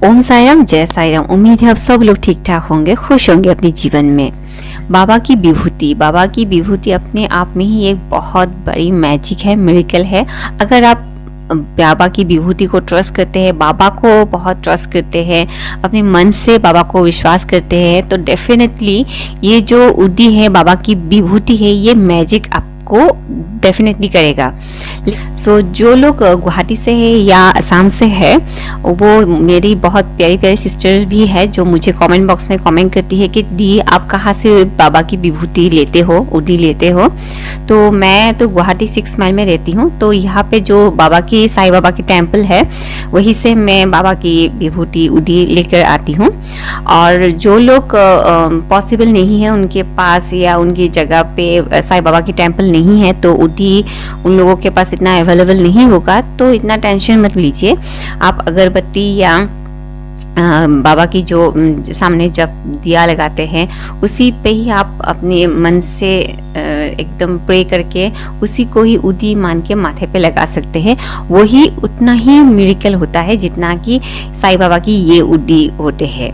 ओम साईराम, जय साईराम। उम्मीद है आप सब लोग ठीक ठाक होंगे, खुश होंगे अपने जीवन में। बाबा की विभूति अपने आप में ही एक बहुत बड़ी मैजिक है, मिरेकल है। अगर आप बाबा की विभूति को ट्रस्ट करते हैं, बाबा को बहुत ट्रस्ट करते हैं, अपने मन से बाबा को विश्वास करते हैं, तो डेफिनेटली ये जो उदी है, बाबा की विभूति है, ये मैजिक आपको डेफिनेटली करेगा। जो लोग गुवाहाटी से है या असम से है, वो मेरी बहुत प्यारी प्यारी सिस्टर भी है जो मुझे कमेंट बॉक्स में कमेंट करती है कि दी आप कहाँ से बाबा की विभूति लेते हो, उदी लेते हो। तो मैं तो गुवाहाटी 6 माइल में रहती हूँ, तो यहाँ पे जो बाबा की साईं बाबा की टेम्पल है, वहीं से मैं बाबा की विभूति उदी लेकर आती हूँ। और जो लोग पॉसिबल नहीं है उनके पास या उनकी जगह पे साईं बाबा की टेम्पल नहीं है, तो उदी उन लोगों के पास इतना अवेलेबल नहीं होगा, तो इतना टेंशन मत लीजिए। आप अगरबत्ती या बाबा की जो सामने जब दिया लगाते हैं, उसी पे ही आप अपने मन से एकदम प्रे करके उसी को ही उदी मान के माथे पे लगा सकते हैं। वही उतना ही मिरेकल होता है जितना कि साईं बाबा की ये उदी होते हैं।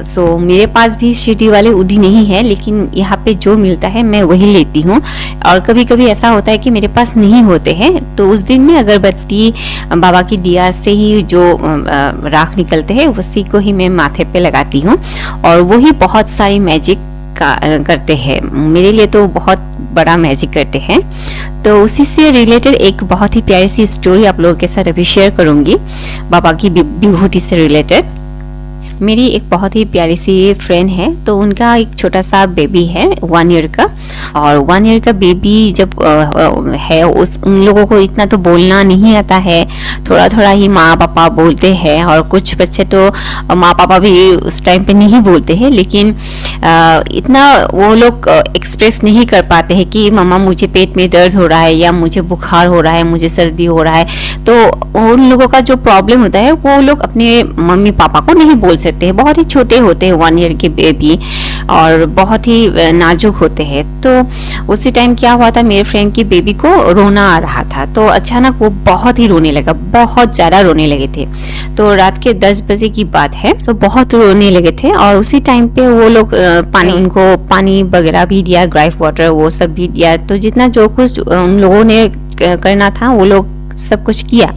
सो मेरे पास भी शिरडी वाले उदी नहीं है, लेकिन यहाँ पे जो मिलता है मैं वही लेती हूँ। और कभी कभी ऐसा होता है कि मेरे पास नहीं होते हैं, तो उस दिन में अगरबत्ती बाबा की दिया से ही जो राख निकलते हैं, उसी को ही मैं माथे पे लगाती हूँ, और वही बहुत सारी मैजिक करते हैं। मेरे लिए तो बहुत बड़ा मैजिक करते हैं। तो उसी से रिलेटेड एक बहुत ही प्यारी सी स्टोरी आप लोगों के साथ अभी शेयर करूंगी, बाबा की विभूति से रिलेटेड। मेरी एक बहुत ही प्यारी सी फ्रेंड है, तो उनका एक छोटा सा बेबी है 1 ईयर का। और 1 ईयर का बेबी जब है, उन लोगों को इतना तो बोलना नहीं आता है, थोड़ा थोड़ा ही माँ पापा बोलते हैं। और कुछ बच्चे तो माँ पापा भी उस टाइम पे नहीं बोलते हैं, लेकिन इतना वो लोग एक्सप्रेस नहीं कर पाते हैं कि मम्मा मुझे पेट में दर्द हो रहा है, या मुझे बुखार हो रहा है, मुझे सर्दी हो रहा है। तो उन लोगों का जो प्रॉब्लम होता है, वो लोग अपने मम्मी पापा को नहीं बोल सकते हैं। बहुत ही छोटे होते हैं 1 ईयर के बेबी, और बहुत ही नाजुक होते हैं। तो उसी टाइम क्या हुआ था, मेरे फ्रेंड की बेबी को रोना आ रहा था, तो अचानक वो बहुत ही रोने लगा, बहुत ज्यादा रोने लगे थे। तो रात के 10 बजे की बात है, तो बहुत रोने लगे थे। और उसी टाइम पे वो लोग उनको पानी वगैरह भी दिया, ग्राइफ वाटर वो सब भी दिया। तो जितना जो कुछ उन लोगों ने करना था वो लोग सब कुछ किया,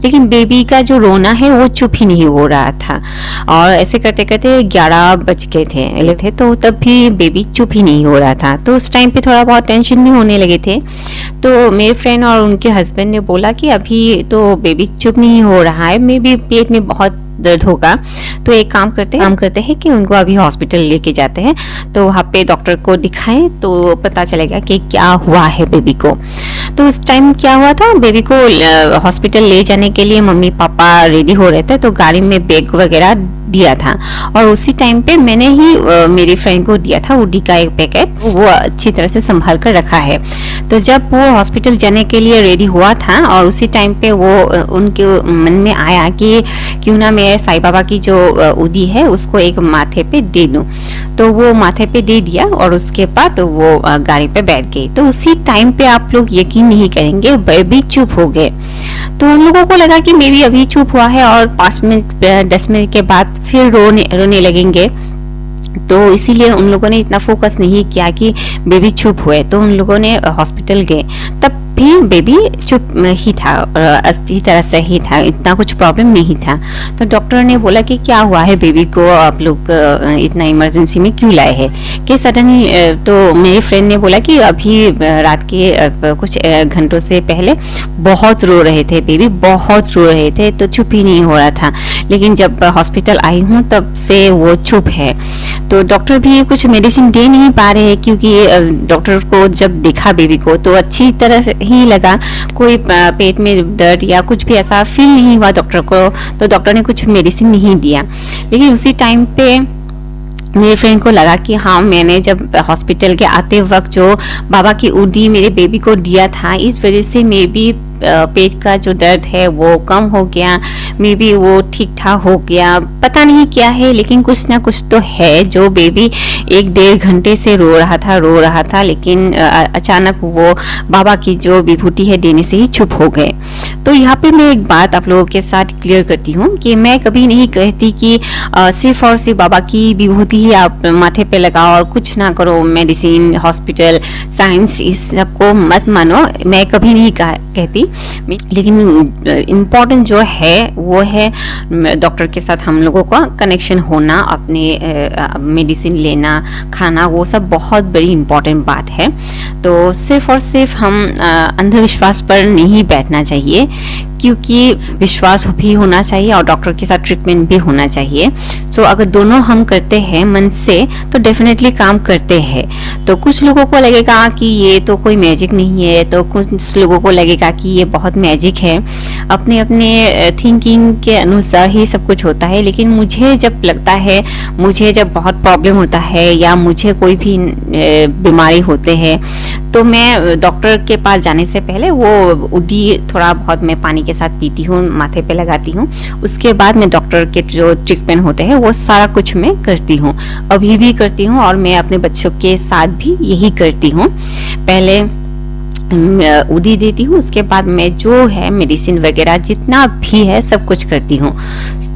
लेकिन बेबी का जो रोना है वो चुप ही नहीं हो रहा था। और ऐसे करते करते 11 बज गए थे, तो तब भी बेबी चुप ही नहीं हो रहा था। तो उस टाइम पे थोड़ा बहुत टेंशन भी होने लगे थे। तो मेरे फ्रेंड और उनके हस्बैंड ने बोला कि अभी तो बेबी चुप नहीं हो रहा है, मे बी पेट में बहुत दर्द होगा, तो एक काम करते हैं कि उनको अभी हॉस्पिटल लेके जाते हैं। तो वहाँ पे डॉक्टर को दिखाएं तो पता चलेगा कि क्या हुआ है बेबी को। तो उस टाइम क्या हुआ था, बेबी को हॉस्पिटल ले जाने के लिए मम्मी पापा रेडी हो रहे थे, तो गाड़ी में बैग वगैरह दिया था। और उसी टाइम पे मैंने ही मेरी फ्रेंड को दिया था उडी का एक पैकेट, वो अच्छी तरह से संभाल कर रखा है। तो जब वो हॉस्पिटल जाने के लिए रेडी हुआ था, और उसी टाइम पे वो उनके मन में आया कि क्यों ना मैं साईं बाबा की जो उदी है उसको एक माथे पे दे दूं। तो वो माथे पे दे दिया, और उसके बाद वो गाड़ी पे बैठ गई। तो उसी टाइम पे आप लोग यकीन नहीं करेंगे, बेबी चुप हो गए। तो उन लोगों को लगा कि मे बी अभी चुप हुआ है और 5 मिनट 10 मिनट के बाद फिर रोने लगेंगे। तो इसीलिए उन लोगों ने इतना फोकस नहीं किया कि बेबी चुप हुए। तो उन लोगों ने हॉस्पिटल गए, तब भी बेबी चुप ही था, अच्छी तरह से ही था, इतना कुछ प्रॉब्लम नहीं था। तो डॉक्टर ने बोला कि क्या हुआ है बेबी को, आप लोग इतना इमरजेंसी में क्यों लाए हैं, कि सडनली। तो मेरी फ्रेंड ने बोला कि अभी रात के कुछ घंटों से पहले बहुत रो रहे थे, बेबी बहुत रो रहे थे, तो चुप ही नहीं हो रहा था। लेकिन जब हॉस्पिटल आई हूँ तब से वो चुप है। तो डॉक्टर भी कुछ मेडिसिन दे नहीं पा रहे हैं, क्योंकि डॉक्टर को जब देखा बेबी को तो अच्छी तरह से ही लगा, कोई पेट में दर्द या कुछ भी ऐसा फील नहीं हुआ डॉक्टर को। तो डॉक्टर ने कुछ मेडिसिन नहीं दिया। लेकिन उसी टाइम पे मेरे फ्रेंड को लगा कि हाँ, मैंने जब हॉस्पिटल के आते वक्त जो बाबा की उदी मेरे बेबी को दिया था, इस वजह से मे बी पेट का जो दर्द है वो कम हो गया, मे बी वो ठीक ठाक हो गया, पता नहीं क्या है, लेकिन कुछ ना कुछ तो है जो बेबी 1-1.5 घंटे से रो रहा था, लेकिन अचानक वो बाबा की जो विभूति है देने से ही चुप हो गए। तो यहाँ पे मैं एक बात आप लोगों के साथ क्लियर करती हूँ कि मैं कभी नहीं कहती कि सिर्फ और सिर्फ बाबा की विभूति ही आप माथे पे लगाओ और कुछ ना करो, मेडिसिन, हॉस्पिटल, साइंस, इस सबको मत मानो, मैं कभी नहीं कहती। लेकिन इम्पोर्टेंट जो है वो है डॉक्टर के साथ हम लोगों का कनेक्शन होना, अपने मेडिसिन लेना, खाना, वो सब बहुत बड़ी इम्पोर्टेंट बात है। तो सिर्फ और सिर्फ हम अंधविश्वास पर नहीं बैठना चाहिए, क्योंकि विश्वास भी होना चाहिए और डॉक्टर के साथ ट्रीटमेंट भी होना चाहिए। सो अगर दोनों हम करते हैं मन से तो डेफिनेटली काम करते हैं। तो कुछ लोगों को लगेगा कि ये तो कोई मैजिक नहीं है, तो कुछ लोगों को लगेगा कि ये बहुत मैजिक है। अपने अपने थिंकिंग के अनुसार ही सब कुछ होता है। लेकिन मुझे जब लगता है, मुझे जब बहुत प्रॉब्लम होता है या मुझे कोई भी बीमारी होते हैं, तो मैं डॉक्टर के पास जाने से पहले वो उडी थोड़ा बहुत मैं पानी के साथ पीती हूँ, माथे पे लगाती हूँ। उसके बाद मैं डॉक्टर के जो ट्रीटमेंट होते हैं वो सारा कुछ मैं करती हूँ, अभी भी करती हूँ, और मैं अपने बच्चों के साथ भी यही करती हूँ। पहले उड़ी देती हूँ, उसके बाद मैं जो है मेडिसिन वगैरह जितना भी है सब कुछ करती हूँ।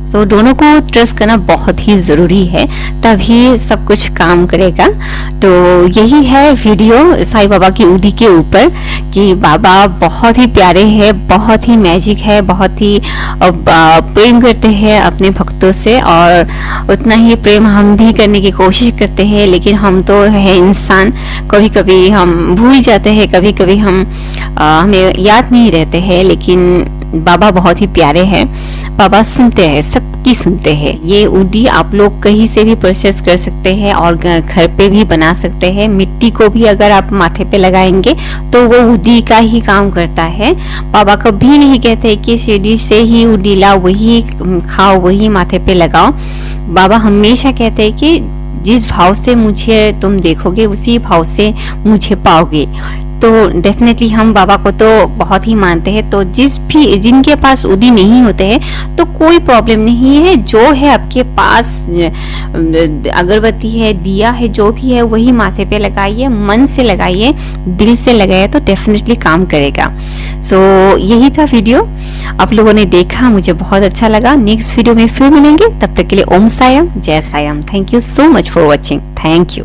सो दोनों को ट्रस्ट करना बहुत ही ज़रूरी है, तभी सब कुछ काम करेगा। तो यही है वीडियो साईं बाबा की उड़ी के ऊपर कि बाबा बहुत ही प्यारे हैं, बहुत ही मैजिक है, बहुत ही प्रेम करते हैं अपने भक्तों से, और उतना ही प्रेम हम भी करने की कोशिश करते हैं। लेकिन हम तो है इंसान, कभी कभी हम भूल जाते हैं, कभी कभी हमें याद नहीं रहते हैं। लेकिन बाबा बहुत ही प्यारे हैं, बाबा सुनते हैं, सबकी सुनते हैं। ये उडी आप लोग कहीं से भी परचेस कर सकते हैं और घर पे भी बना सकते हैं। मिट्टी को भी अगर आप माथे पे लगाएंगे तो वो उडी का ही काम करता है। बाबा कभी नहीं कहते कि शिरडी से ही उडी लाओ, वही खाओ, वही माथे पे लगाओ। बाबा हमेशा कहते हैं कि जिस भाव से मुझे तुम देखोगे उसी भाव से मुझे पाओगे। तो डेफिनेटली हम बाबा को तो बहुत ही मानते हैं। तो जिनके पास उडी नहीं होते हैं तो कोई प्रॉब्लम नहीं है, जो है आपके पास अगरबत्ती है, दिया है, जो भी है वही माथे पे लगाइए, मन से लगाइए, दिल से लगाइए, तो डेफिनेटली काम करेगा। सो यही था वीडियो, आप लोगों ने देखा, मुझे बहुत अच्छा लगा। नेक्स्ट वीडियो में फिर मिलेंगे, तब तक के लिए ओम सायम, जय Sayam. Thank you so much for watching. Thank you.